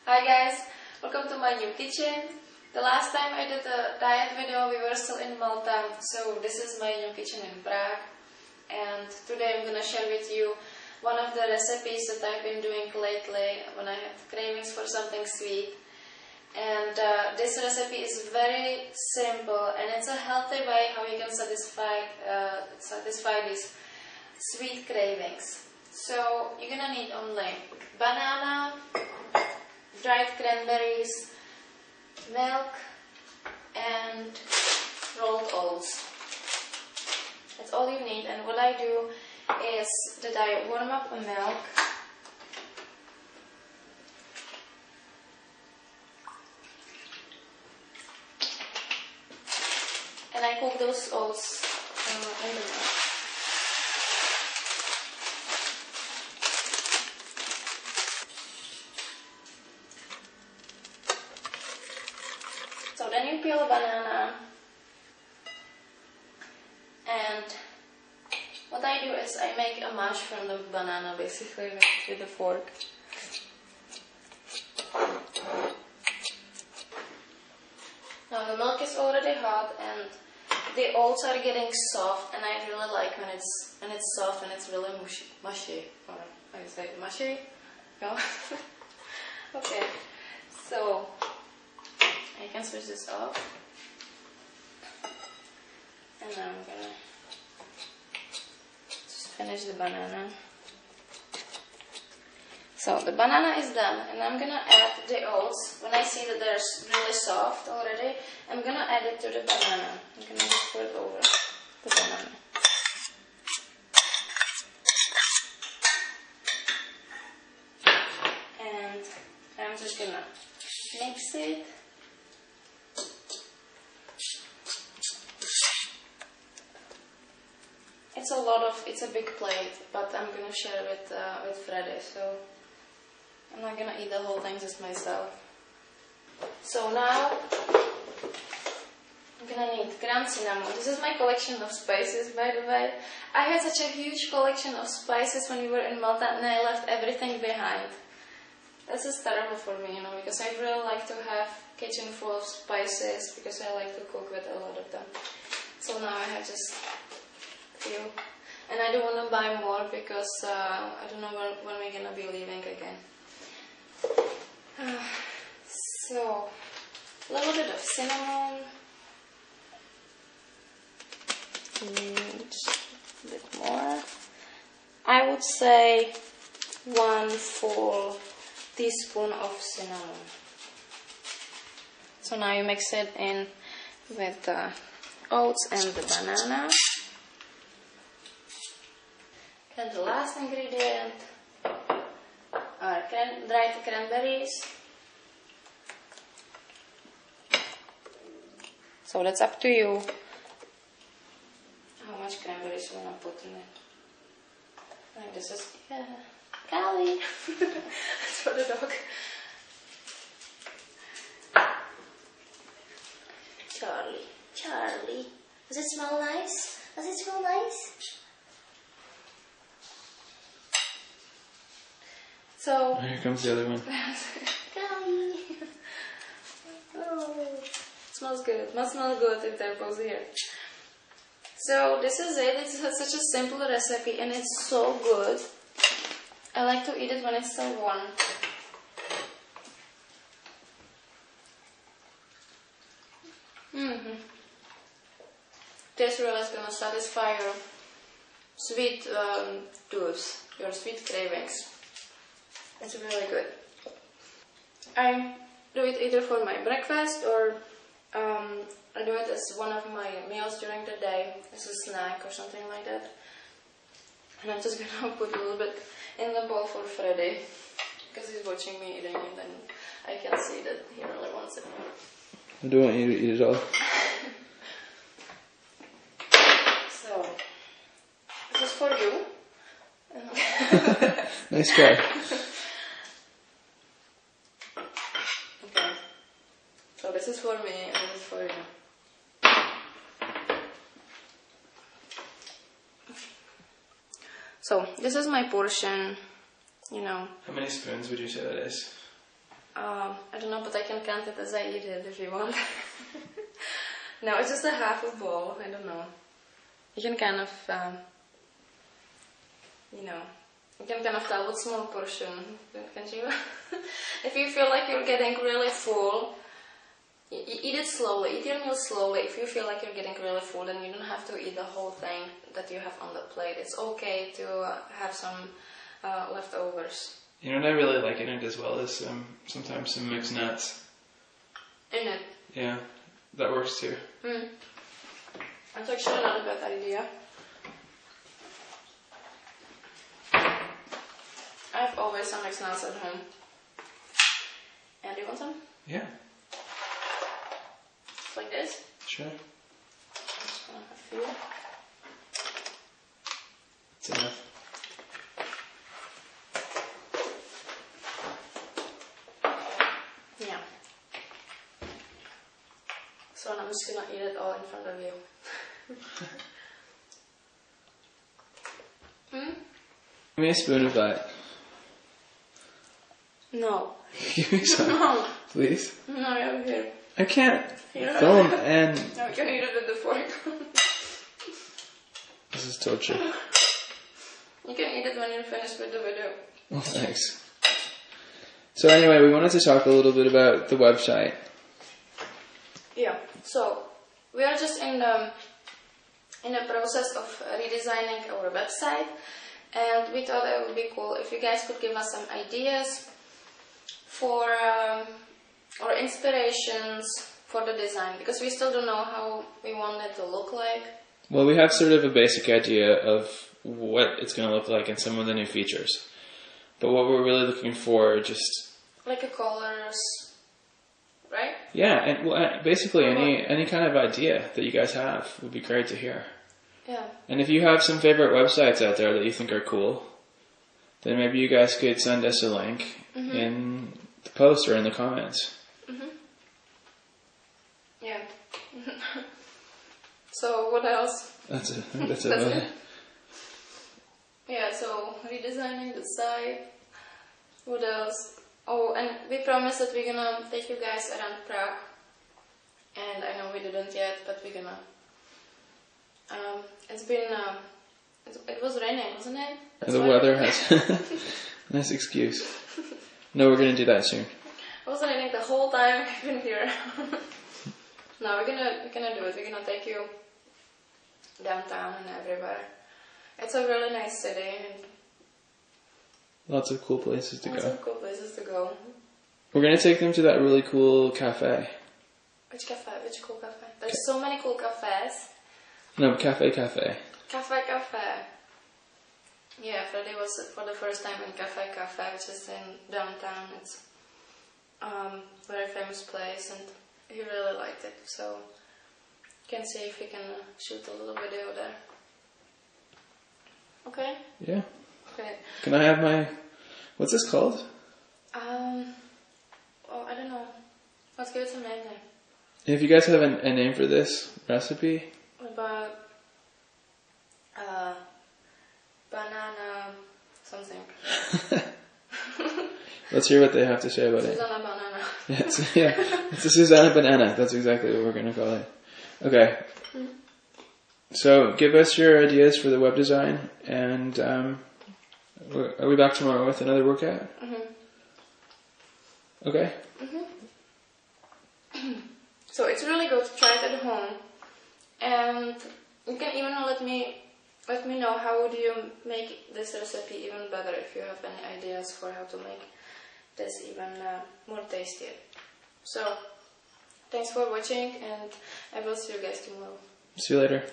Hi guys, welcome to my new kitchen. The last time I did a diet video we were still in Malta, so this is my new kitchen in Prague. And today I'm gonna share with you one of the recipes that I've been doing lately when I have cravings for something sweet. And this recipe is very simple and it's a healthy way how you can satisfy these sweet cravings. So you're gonna need only banana, dried cranberries, milk and rolled oats. That's all you need. And what I do is that I warm up a milk. And I cook those oats in the milk. So then you peel a banana, and what I do is I make a mash from the banana basically with a fork. Now the milk is already hot and the oats are getting soft, and I really like when it's soft and it's really mushy. Or how do you say mushy? No? Okay. So I can switch this off, and now I'm gonna just finish the banana. So the banana is done, and I'm gonna add the oats. When I see that they're really soft already, I'm gonna add it to the banana. I'm gonna just put it over the banana. And I'm just gonna mix it. It's a big plate, but I'm gonna share it with Freddy, so I'm not gonna eat the whole thing just myself. So now I'm gonna need ground cinnamon. This is my collection of spices, by the way. I had such a huge collection of spices when we were in Malta, and I left everything behind. This is terrible for me, because I really like to have kitchen full of spices, because I like to cook with a lot of them. So now I have just few, and I don't want to buy more because I don't know when we're gonna be leaving again. So a little bit of cinnamon, and a bit more. I would say 1 full teaspoon of cinnamon. So now you mix it in with the oats and the banana. And the last ingredient are dried cranberries. So that's up to you how much cranberries you want to put in it. Like this is, yeah, Callie. That's for the dog. Charlie. Does it smell nice? Does it smell nice? So here comes the other one. Oh, it smells good. It must smell good if they're both here. So this is it. It's such a simple recipe and it's so good. I like to eat it when it's still warm. This really is going to satisfy your sweet tooth, your sweet cravings. It's really good. I do it either for my breakfast or I do it as one of my meals during the day, as a snack or something like that. And I'm just gonna put a little bit in the bowl for Freddy, because he's watching me eating it and I can see that he really wants it. I don't want you to eat it all. So, this is for you. Nice try. Okay. So this is for me and this is for you. So this is my portion, you know. How many spoons would you say that is? I don't know, but I can count it as I eat it if you want. No, it's just a half a bowl. I don't know. You can kind of, you can kind of tell what small portion. Can't you? If you feel like you're getting really full, eat it slowly. Eat your meal slowly. If you feel like you're getting really full, then you don't have to eat the whole thing that you have on the plate. It's okay to have some leftovers. You know what I really like in it as well is sometimes some mixed nuts. In it? Yeah, that works too. That's actually not a bad idea. I have always some mixed nuts at home. And do you want some? Yeah. Like this? Sure. Just gonna have a few. It's enough. Yeah. So I'm just gonna eat it all in front of you. Give me a spoon of that. No. Give me some. No. Please. No, you're here. I can't Yeah. film and... No, you can eat it with the fork. This is torture. You can eat it when you're finished with the video. Oh, thanks. So anyway, we wanted to talk a little bit about the website. Yeah. So we are just in the process of redesigning our website, and we thought it would be cool if you guys could give us some ideas for or inspirations for the design, because we still don't know how we want it to look like. Well, we have sort of a basic idea of what it's going to look like and some of the new features. But what we're really looking for just... Like the colors, right? Yeah, and basically any kind of idea that you guys have would be great to hear. Yeah. And if you have some favorite websites out there that you think are cool, then maybe you guys could send us a link in the post or in the comments. Yeah. So what else? That's it. That's it. Yeah, so redesigning the site. What else? Oh, and we promised that we're gonna take you guys around Prague. And I know we didn't yet, but we're gonna. It's been. It was raining, wasn't it? The weather has nice excuse. No, we're gonna do that soon. It was raining the whole time I've been here. No, we're gonna do it. We're gonna take you downtown and everywhere. It's a really nice city and Lots of cool places to lots go. of cool places to go. We're gonna take them to that really cool cafe. Which cafe? Which cool cafe? There's so many cool cafes. No, cafe. Cafe. Yeah, Freddy was for the first time in Cafe, which is in downtown. It's very famous place, and he really liked it. So you can see if we can shoot a little video there. Okay. Yeah. Okay. Can I have my... What's this called? Oh, I don't know. Let's give it some name then. If you guys have a name for this recipe... What about banana something? Let's hear what they have to say about it. Susanna banana. It's a Susanna banana. That's exactly what we're going to call it. Okay. So give us your ideas for the web design, and are we back tomorrow with another workout? Okay. So it's really good to try it at home, and you can even let me know how would you make this recipe even better, if you have any ideas for how to make this even more tastier. So thanks for watching, and I will see you guys tomorrow. See you later.